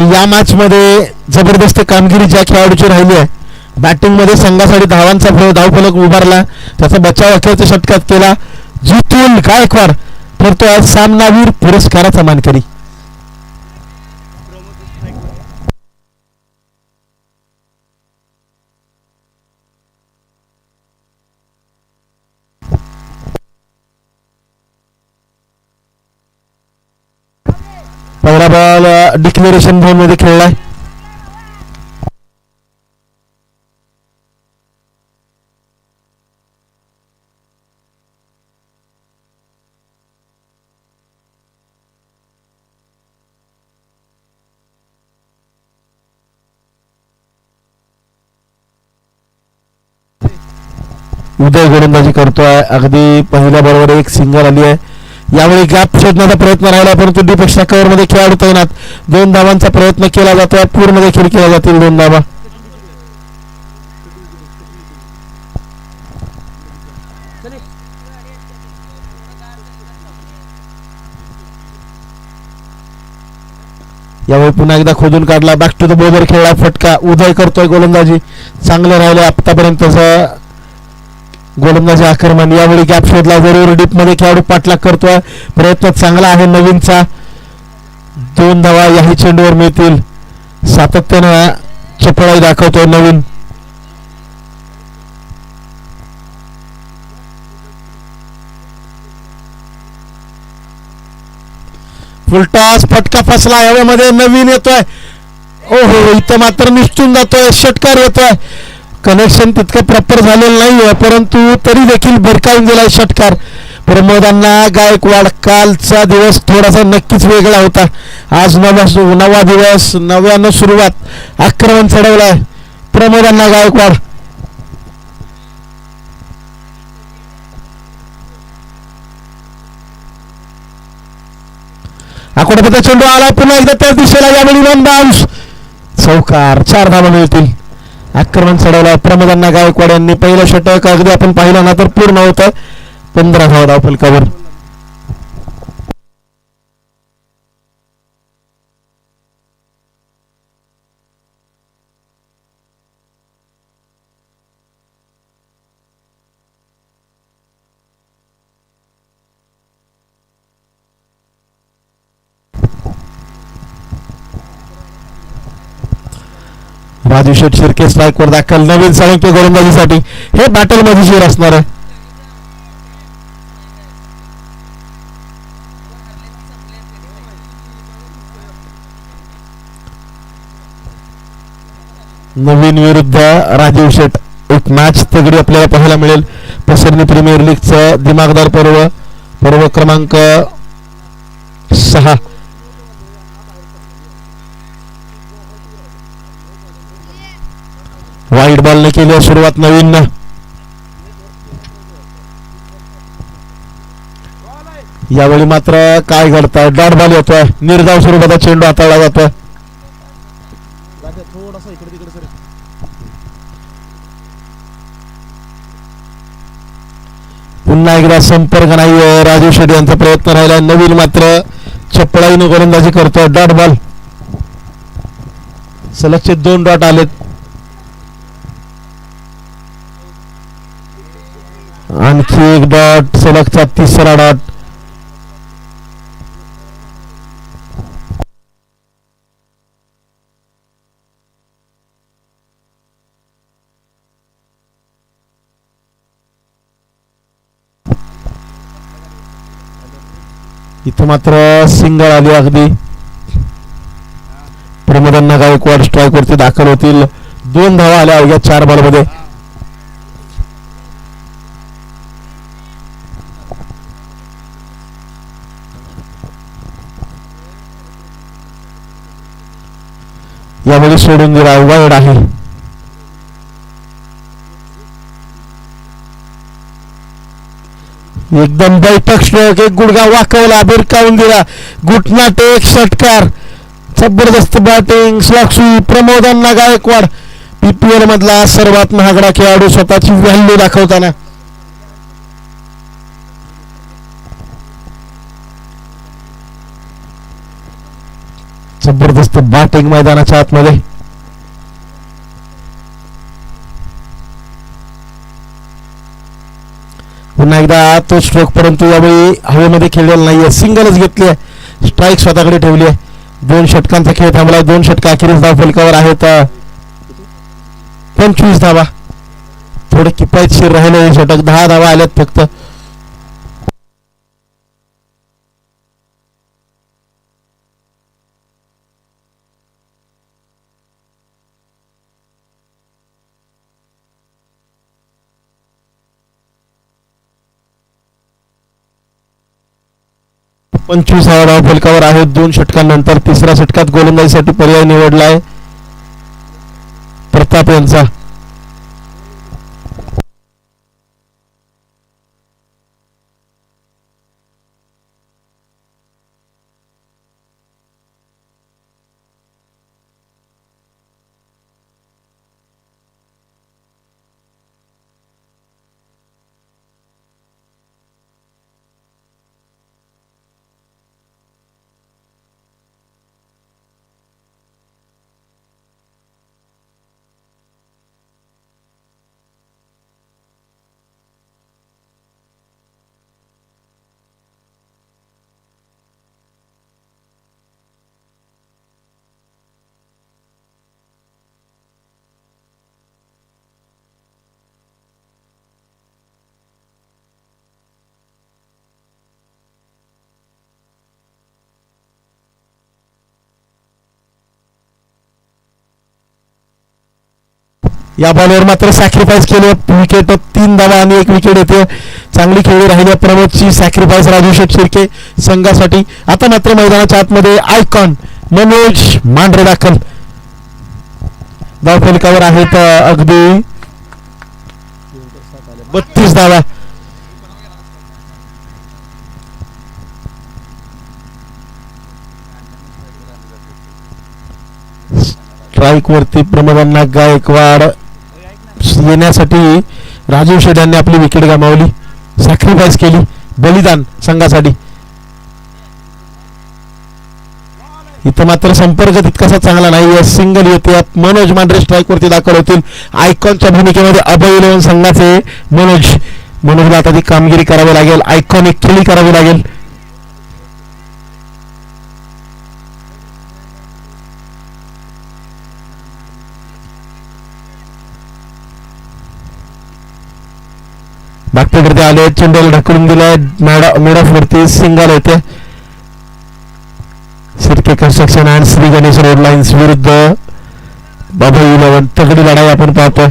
या मॅच मध्ये जबरदस्त कामगिरी ज्या खेळाडूची राहिली आहे. बॅटिंग मध्ये संघासाठी धावांचा धावफलक उभारला, त्याचा बचाव अखेरच्या षटकात केला. जितून गायकवाड ठरतो आज सामनावीर पुरस्काराचा मानकरी. पहिला बॉल डिक्लेरेशन झोन मध्ये खेळलाय. उदय गोलंदाजी करतोय. अगदी पहिल्या बरोबर एक सिंगल आली आहे. यावेळी गॅप शोधण्याचा प्रयत्न राहिला, परंतु डीपेक्षा कव्हर मध्ये खेळाडू तैनात. 2 धावांचा प्रयत्न केला जातोय. पूर्ण देखील केला जातील 2 धावा. यावेळी पुन्हा एकदा खोदून काढला. बॅक टू द बॉर्डर खेळला. फटका. उदय करतोय गोलंदाजी. चांगलं राहिले आतापर्यंतचा गोलंदाजी आक्रमण. यावेळी गॅप शोधला. जरूर डीप मध्ये खेळाडू पाठलाग करतोय. प्रयत्न चांगला आहे नवीनचा. 2 धावा याही चेंडूवर मिळतील. सातत्यानं चपळाई दाखवतोय नवीन. फुलटॉस. फटका फसला. हवेमध्ये नवीन येतोय. ओहो, इथं मात्र निसटून जातोय. षटकार येतोय. कनेक्शन तितकं प्रॉपर झालेलं नाहीये, परंतु तरी देखील भिरकावून गेलाय षटकार. प्रमोदांना गायकवाड. कालचा दिवस थोडासा नक्कीच वेगळा होता. आज नवा दिवस, नव्यानं सुरुवात. आक्रमण चढवलाय प्रमोदांना गायकवाड. आकोड्यामध्ये चेंडू आला पुन्हा एकदा त्या दिशेला. यावेळी 1 बाउन्स. चौकार. 4 धावा मिळतील. आक्रमण चढवलं प्रमोदांना गायकवाड यांनी. पहिलं षटक अगदी आपण पाहिलं ना तर पूर्ण होतं. 15 धावा धावफलकावर. राजू शेठ शिर्के स्ट्राईकवर दाखल. नवीन साळुंके गोलंदाजीसाठी. हे बॅटल मजेशीर असणार आहे. नवीन विरुद्ध राजीव शेठ. एक मॅच तगडी आपल्याला पाहायला मिळेल. पसरणी प्रीमियर लीगचं दिमागदार पर्व क्रमांक 6. वाईट बॉलने केली सुरुवात नवीन. यावेळी मात्र काय घडतंय. डॉट बॉल येतोय. निर्धाव स्वरूपाचा चेंडू हाताळला जातोय. पुन्हा एकदा संपर्क नाही. राजू शेट्टी यांचा प्रयत्न राहिला. नवीन मात्र चपळाईने गोलंदाजी करतोय. Dot ball. सलगचे 2 डॉट आलेत. आणखी 1 डॉट. सलगचा 3रा डॉट. इथं मात्र सिंगल आली. अगदी प्रमोदांना गायकवाड स्ट्राईक वरती दाखल होतील. 2 धावा आल्या अवघ्या 4 बॉलमध्ये. यावेळी सोडून दिला. वाईड आहे. एकदम बैठक स्ट्रोक. एक गुडघा वाकवला. भिरकावून दिला. घुटना टेक. षटकार. जबरदस्त बॅटिंग. स्लॉक्सी. प्रमोदांना गायकवाड. पीपीएल मधला सर्वात महागडा खेळाडू स्वतःची व्हॅल्यू दाखवताना. जबरदस्त बॅटिंग मैदानाच्या आतमध्ये. पुन्हा एकदा तो स्ट्रोक, परंतु यावेळी हवेमध्ये खेळलेला नाहीये, सिंगलच घेतली आहे, स्ट्राईक स्वतःकडे ठेवली आहे. 2 षटकांचा खेळ थांबला. 2 षटका अखेरीस धाव फलकावर आहेत. 25 धावा, थोडे किफायतशीर राहिले हे षटक. 10 धावा आल्यात फक्त. पंचवीस धाव फलकावर आहेत 2 षटकांनंतर. तिसऱ्या षटकात गोलंदाजीसाठी पर्याय निवडलाय प्रताप यांचा. या बॉलवर मात्र सॅक्रिफाईस केले. विकेट 3 धावा आणि 1 विकेट येते. चांगली खेळी राहिली प्रमोदची. सॅक्रिफाईस राजू शेठ शिर्के संघासाठी. आता मात्र मैदानाच्या आतमध्ये आयकॉन मनोज मांढरे दाखल. धाव फलकावर आहेत अगदी 32 धावा. स्ट्राईक वरती प्रमोदांना गायकवाड येण्यासाठी राजीव शेठ यांनी आपली विकेट गमावली. सॅक्रिफाईस केली, बलिदान संघासाठी. इथं मात्र संपर्क तितकासा चांगला नाही. सिंगल येते. मनोज मांढरे स्ट्राईक वरती दाखल होतील. आयकॉनच्या भूमिकेमध्ये अभय इलेव्हन संघाचे मनोजला आता ती कामगिरी करावी लागेल. आयकॉन एक खेळी करावी लागेल. बागपेकडे आले. चेंडूला ढकलून दिलाय. मिड ऑफ वरती सिंगल येते. Shirke construction and Shri Ganesh road lines विरुद्ध बाबा इलेव्हन. तगडी लढाई आपण पाहतोय.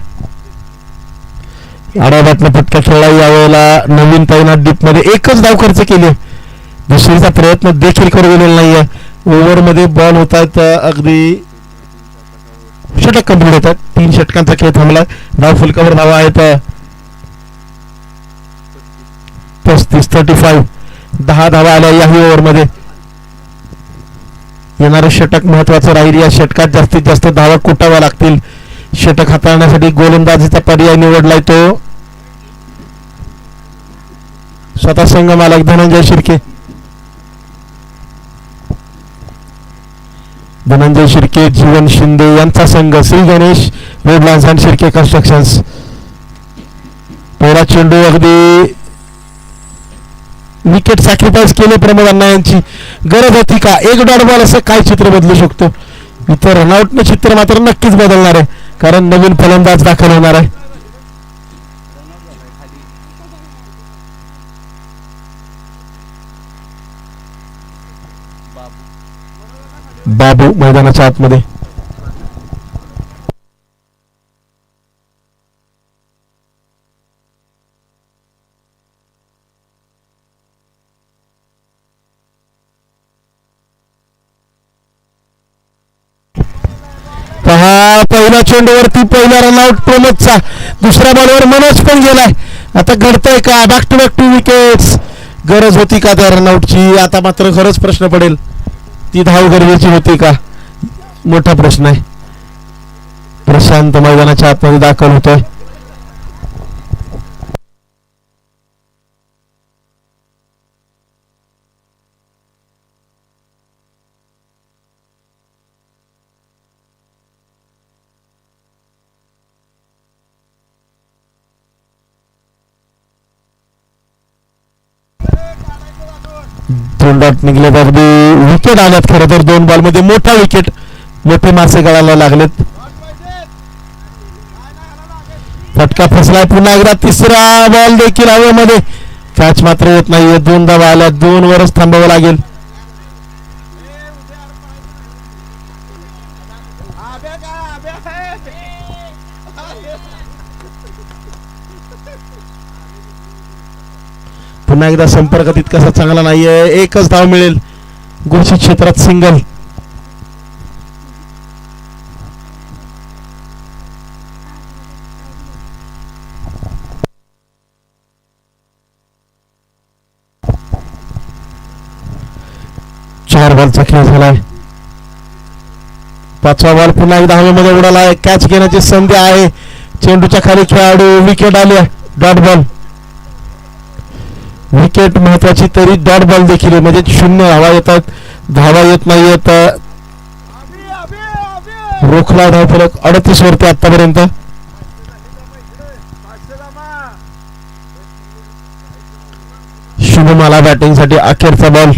आडाबातला फटका खेळला. यावेळेला नवीन तैनात डीप मध्ये एकच धाव खर्च केली. दुसरीचा प्रयत्न देखील करू गेलेला नाहीये. ओव्हर मध्ये बॉल होत आहेत अगदी षटक कंप्लीट होतात. 3 षटकांचा खेळ थांबला. धाव फलकावर धावा आहेत 35. 10 धावा आल्या याही ओव्हर मध्ये. येणारं षटक महत्वाचं राहील. या षटकात जास्तीत जास्त धावा कुटाव्या लागतील. षटक हाताळण्यासाठी गोलंदाजीचा पर्याय निवडलाय तो स्वतः संघ मालक धनंजय शिर्के. धनंजय शिर्के, जीवन शिंदे यांचा संघ Shri Ganesh road lines and Shirke constructions. पहिला चेंडू अगदी विकेट सॅक्रिफाईस केले प्रमोद यांची. गरज होती का? 1 डॉट बॉल असं काय चित्र बदलू शकतो. इतर रनआउटनं चित्र मात्र नक्कीच बदलणार आहे, कारण नवीन फलंदाज दाखल होणार आहे. बाबू मैदानाच्या आतमध्ये. पहिल्या चेंडूवरती पहिला रनआउट प्रमोदचा. दुसऱ्या बॉलवर मनोज पण गेलाय. आता घडतंय का? Back to 2 wickets. गरज होती का त्या रनआउटची? आता मात्र खरंच प्रश्न पडेल, ती धाव गरजेची होती का? मोठा प्रश्न आहे. प्रशांत मैदानाच्या आतमध्ये दाखल होतोय. दोन डॉट निघले तर विकेट आल्यात खरं तर 2 बॉलमध्ये मोठा विकेट मोठे मासे गळायला लागलेत. फटका फसलाय पुन्हा एकदा तिसरा बॉल देखील हवेमध्ये कॅच मात्र येत नाहीये. 2 धावा आल्या 2 वरच थांबावं लागेल. पुन्हा एकदा संपर्क तितकासा चांगला नाहीये. एकच धाव मिळेल. घोषित क्षेत्रात सिंगल. चार बॉलचा खेळ झालाय. 5वा बॉल पुन्हा एकदा हवेमध्ये उडाला आहे. कॅच घेण्याची संधी आहे. चेंडूच्या खाली खेळाडू. विकेट आली. Dot ball. विकेट महत्वाची तरी डॉट बॉल देखील म्हणजे 0 धावा येतात. धावा येत नाहीयेत. रोखला धावफलक 38 वरती आतापर्यंत. शुभमाला बॅटिंग साठी अखेरचा बॉल.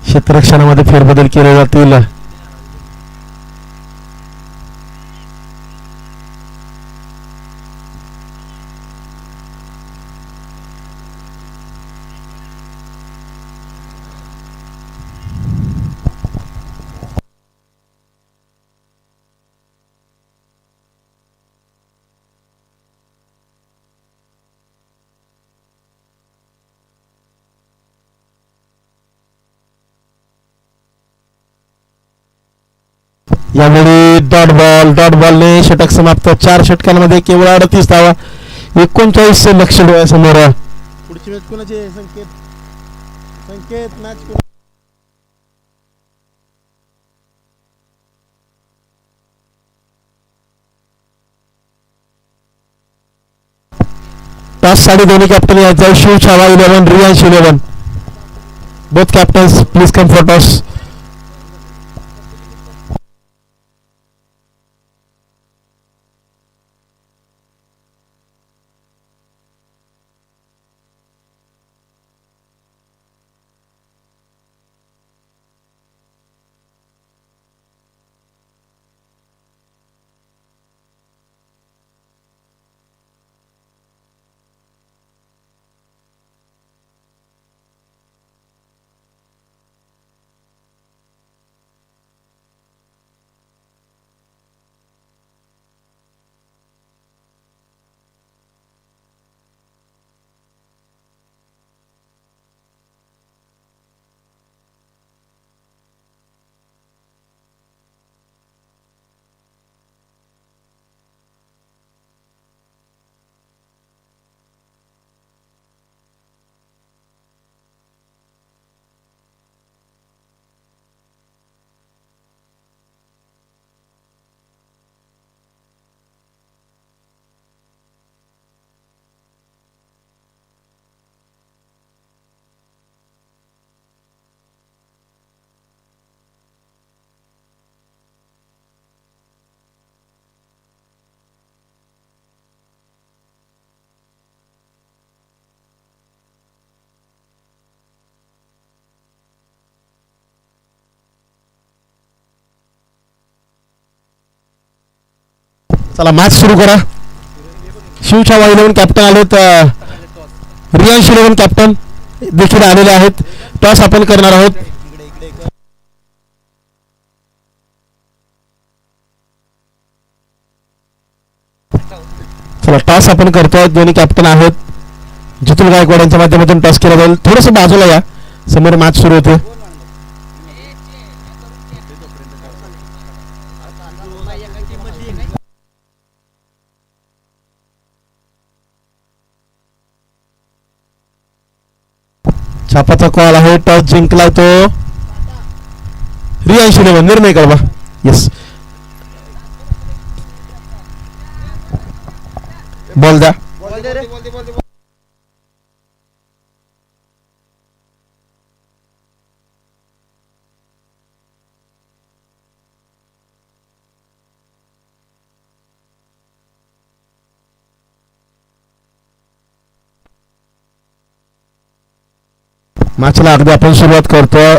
क्षेत्ररक्षणामध्ये फेरबदल केले जातील. यावेळी डॉट बॉलने षटक समाप्त. 4 षटकांमध्ये केवळ 38 धावा. 39 लक्ष डोळ्यासमोर. पुढची मॅच कोणाची आहे? संकेत मॅच टॉस साठी दोन्ही कॅप्टन यायचा. Shiv Chhava 11 Riyansh 11. Both captains please come for toss. चला मॅच सुरू करा. शिव छावा 11 कॅप्टन आलेत. रियांश 11 कॅप्टन देखील आलेले आहेत. टॉस आपण करणार आहोत. चला टॉस आपण करतोय. दोन्ही कॅप्टन आहेत. जितूल गायकवाड यांच्या माध्यमातून टॉस केला जाईल. थोडस बाजूला या. समोर मॅच सुरू होते. छापाचा कॉल आहे. टॉस जिंकलाय तो रियांश 11. निर्णय कळवा. येस बॉल द्या. मॅचला अगदी आपण सुरुवात करतोय.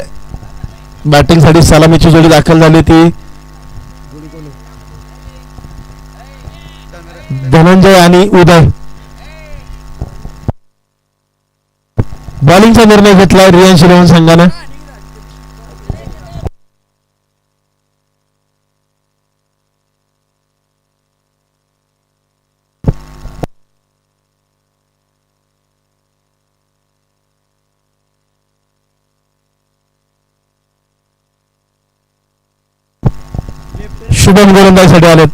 बॅटिंगसाठी सलामीची जोडी दाखल झाली ती धनंजय आणि उदय. बॉलिंगचा निर्णय घेतलाय रिलायन्स 11 संघानं. शुभम गोलंदाजीसाठी आलेत.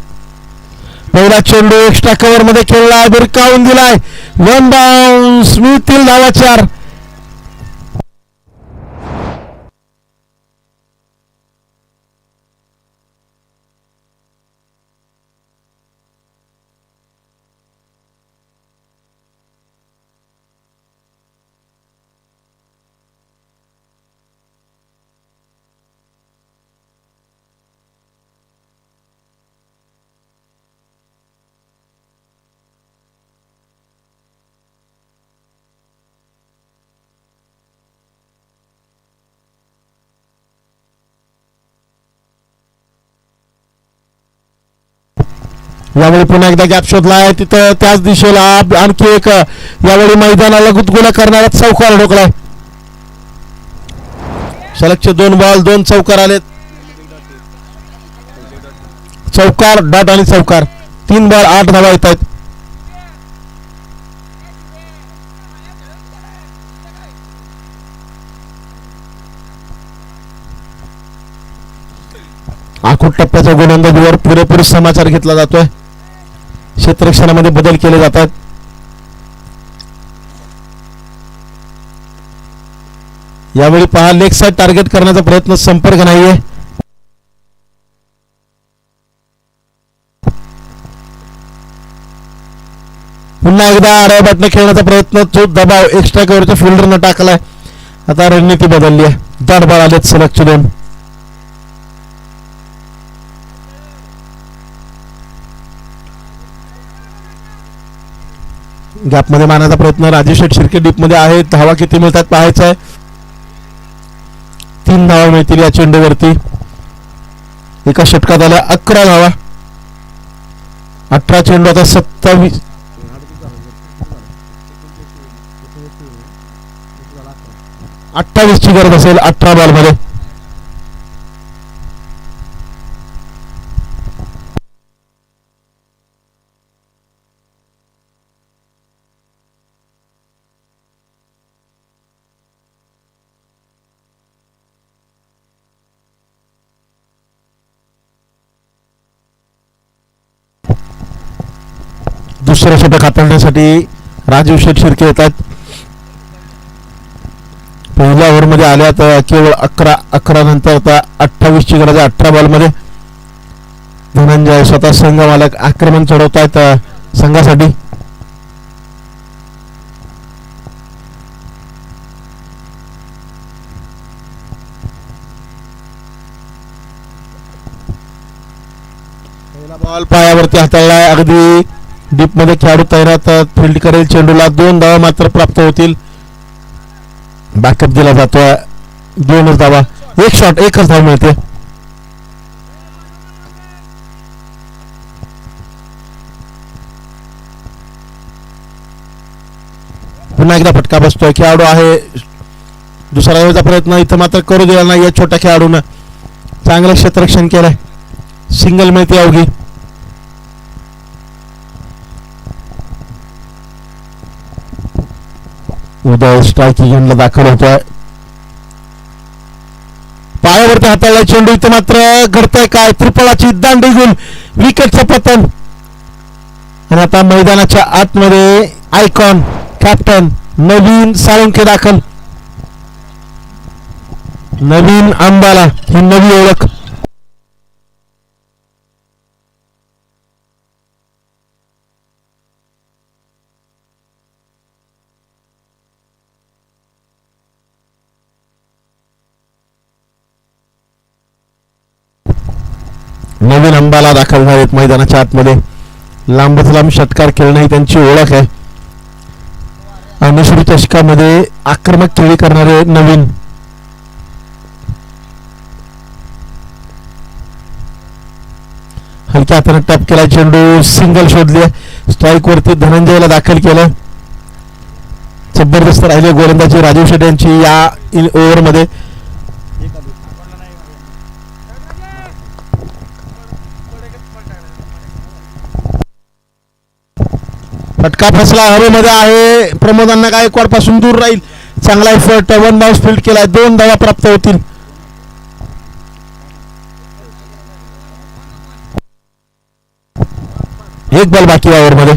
पहिला चेंडू एक्स्ट्रा कव्हर मध्ये खेळलाय, भिरकावून दिलाय, वन बाउन्स, मिळतील धावा 4. यावेळी पुन्हा एकदा गॅप शोधलाय, तिथं त्याच दिशेला आणखी एक यावेळी मैदानाला गुदगुल्या करणारा चौकार ढोकलाय. सलगचे 2 बॉल 2 चौकार आलेत. चौकार, डॉट आणि चौकार, 3 बॉल 8 धावा येत आहेत. आखूड टप्प्याच्या गोलंदाजीवर पुरेपूर समाचार घेतला जातोय. क्षेत्ररक्षणामध्ये बदल केले जातात. यावेळी पहा, लेग साइड टार्गेट करण्याचा प्रयत्न, संपर्क नाहीये. पुन्हा एकदा आडव्या बॅटने खेळण्याचा प्रयत्न, तो दबाव एक्स्ट्रा कव्हरच्या फिल्डरनं टाकलाय. आता रणनीती बदलली आहे. 10 बॉल आलेत सलगचे 2. गॅप मध्ये मारण्याचा प्रयत्न, राजेश शिर्के डीप मध्ये आहेत. धावा किती मिळतात पाहायचं आहे. 3 धावा मिळतील या चेंडूवरती. एका षटकात आल्या 11 धावा. 18 चेंडू, आता 27 28 ची गरज असेल 18 बॉल मध्ये. दुसरं षटक हाताळण्यासाठी राजीव शेठ शिर्के येतात. पहिल्या ओव्हरमध्ये आल्या तर केवळ 11 नंतर आता 28 ची गरज आहे 18 बॉल मध्ये. धनंजय स्वतः संघ मालक आक्रमण चढवत आहेत संघासाठी. पहिला बॉल पायावरती हाताळलाय. अगदी डीप मध्ये खेळाडू तैनात, फील्ड करेल. चेंडूला 2 धावा मात्र प्राप्त होतील. बॅकअप दिला जातोय. 2च धावा, 1 शॉट, 1च धाव मिळते. पुन्हा एकदा फटका बसतोय. खेळाडू आहे, दुसरा धावेचा प्रयत्न इथं मात्र करू दिला नाही या छोट्या खेळाडूनं. चांगलं क्षेत्ररक्षण केलंय. सिंगल मिळते अवघी. उदय स्ट्रायकिंग एंडला दाखल होतोय. पायावरती हाताळला चेंडू, इथं मात्र घडतंय काय, त्रिफळाची दांडी गुल, विकेटचं पतन. आणि आता मैदानाच्या आतमध्ये आयकॉन कॅप्टन नवीन साळुंखे दाखल. नवीन अंबाला ही नवी ओळख. नवीन अंबाला दाखल झालेत मैदानाच्या आतमध्ये. लांबच लांब षटकार खेळणं ही त्यांची ओळख आहे. अनुश्री चषकामध्ये आक्रमक खेळी करणारे नवीन. हलक्या हाताने टॅप केला चेंडू, सिंगल शोधले, स्ट्राईक वरती धनंजयला दाखल केलं. जबरदस्त राहिले गोलंदाजी राजीव शेट्टी यांची या ओव्हरमध्ये. फटका फसला हवेमध्ये आहे. प्रमोदांना गायकवाड पासून दूर राहील. चांगला एफर्ट, 1 बाउन्स फील्ड केलाय, 2 धावा प्राप्त होतील. एक बॉल बाकी ओव्हरमध्ये.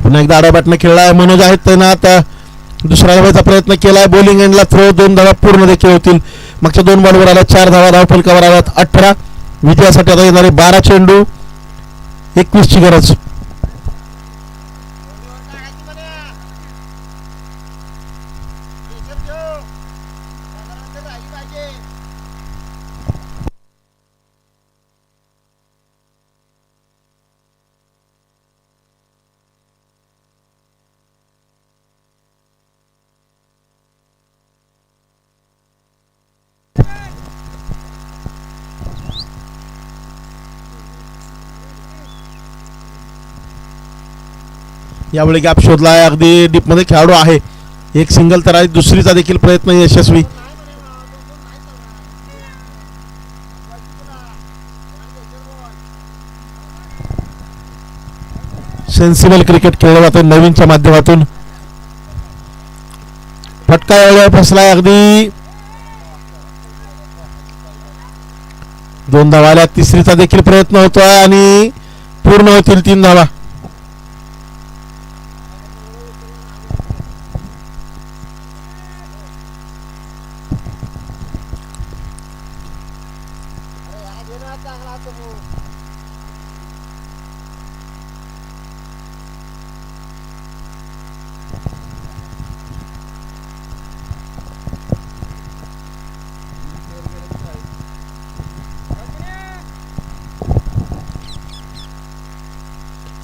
पुन्हा एकदा आडा बॅटने खेळलाय. मनोज आहेत तैनात. दुसऱ्या धावाचा प्रयत्न केलाय. बॉलिंग एंडला थ्रो, 2 धावा पूर्ण देखील होतील. मागच्या 2 बॉलवर आल्या 4 धावा, धावफलकावर आल्यात 18. विजयासाठी आता येणारे 12 चेंडू, 21 ची गरज. यावेळी गॅप शोधलाय. अगदी डीपमध्ये खेळाडू आहे. एक सिंगल तर आहे. दुसरीचा देखील प्रयत्न यशस्वी. सेन्सिबल क्रिकेट खेळलं जातं नवीनच्या माध्यमातून. फटका यावेळी फसलाय. अगदी 2 धावा आल्या. तिसरीचा देखील प्रयत्न होतोय आणि पूर्ण होतील 3 धावा.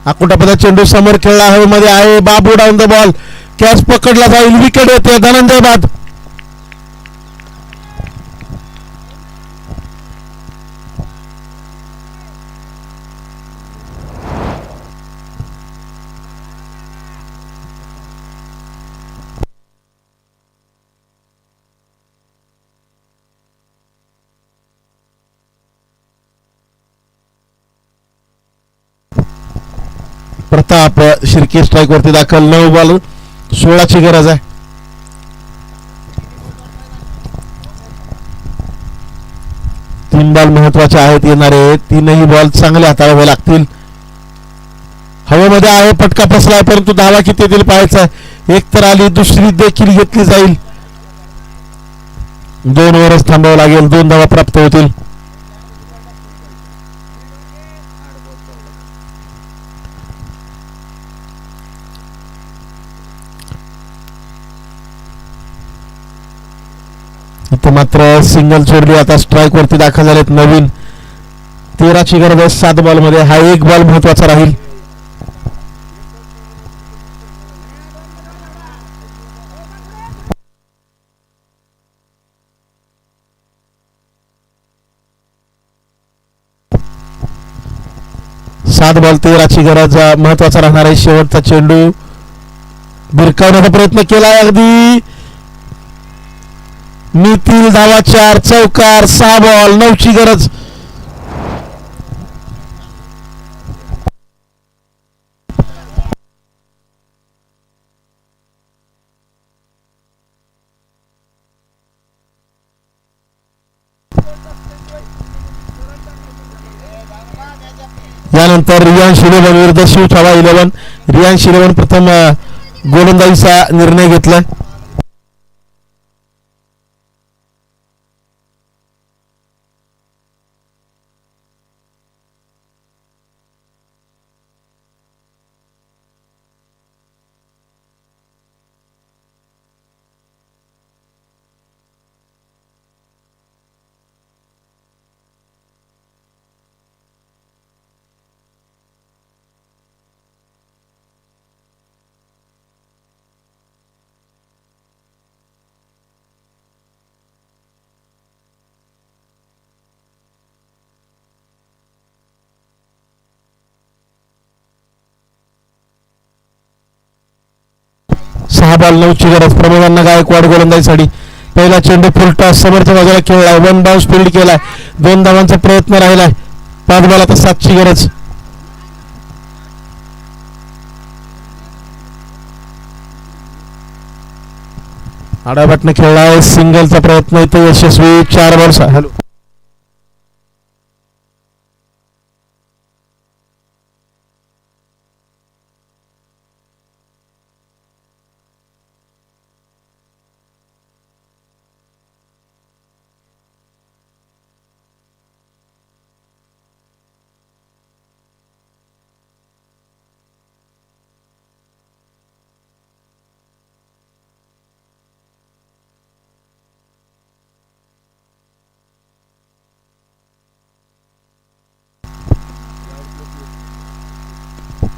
आकुटापदा चेंडू समोर खेळला हवेमध्ये आहे. बाबू डाऊन द बॉल. कॅच पकडला जाईल. विकेट येते. धनंजय बाद. प्रताप शिर्के स्ट्राईक वरती दाखल. 9 बॉल 16 ची गरज आहे. तीन बॉल महत्वाचे आहेत. येणारे 3ही बॉल चांगले हाताळावे लागतील. हवेमध्ये आहे. फटका फसलाय परंतु धावा किती येतील पाहायचा. एक तर आली, दुसरी देखील घेतली जाईल. 2 ओव्हरच थांबावं लागेल. 2 धावा प्राप्त होतील. इथे मात्र सिंगल सोडली. आता स्ट्राईक वरती दाखल झालेत नवीन. 13 ची गरज आहे 7 बॉल मध्ये. हा एक बॉल महत्वाचा राहील. सात बॉल 13 ची गरज महत्वाचा राहणार आहे. शेवटचा चेंडू भिरकावण्याचा प्रयत्न केलाय. अगदी मितील धावा 4, चौकार, 6 बॉल 9 ची गरज. यानंतर रियान्श 11 विरुद्ध शिव छावा 11. रियान्श 11 प्रथम गोलंदाजीचा निर्णय घेतला. 6 बॉल 9ची गरज. प्रमोदांना गायकवाड गोलंदाजीसाठी. पहिला चेंडू फुलटॉस समोरच्या बाजूला खेळलाय. 1 बाउन्स फील्ड केलाय. 2 धावांचा प्रयत्न राहिलाय. 5 बॉल आता 7ची गरज. आडाबाटने खेळलाय. सिंगलचा प्रयत्न इथे यशस्वी. 4 बॉल. हॅलो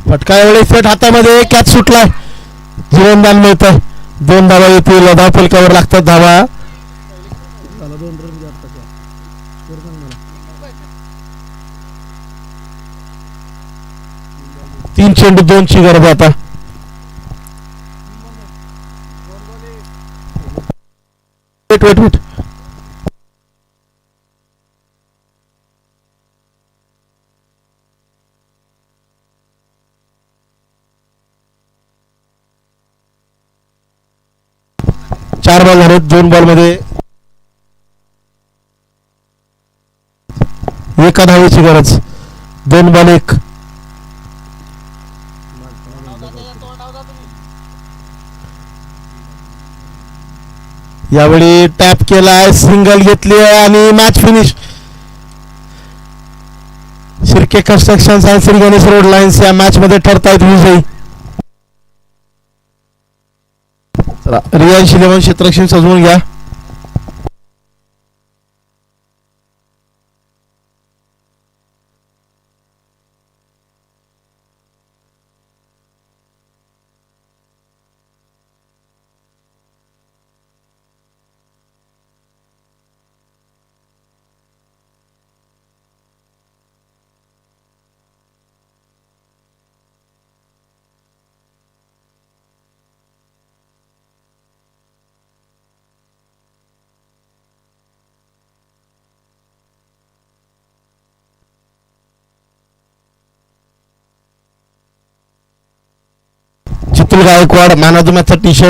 फटका वेळी फेट हातामध्ये. कॅच सुटलाय. जीवनदान मिळत आहे. 2 धावा येतील. धाव फलकावर लागतात धावा. 3 चेंडू 2ची गरज आता. वेट 4 बॉल झाले. 2 बॉल मध्ये 1 धावेची गरज. 2 बॉल 1. यावेळी टॅप केलाय. सिंगल घेतली आणि मॅच फिनिश. शिर्के कन्स्ट्रक्शन आणि श्री गणेश रोड लाईन्स या मॅच मध्ये ठरतायत विजयी. रियांश 11 क्षेत्ररक्षण सजवून घ्या. Jitul Gaikwad man of the मॅचचा टी शर्ट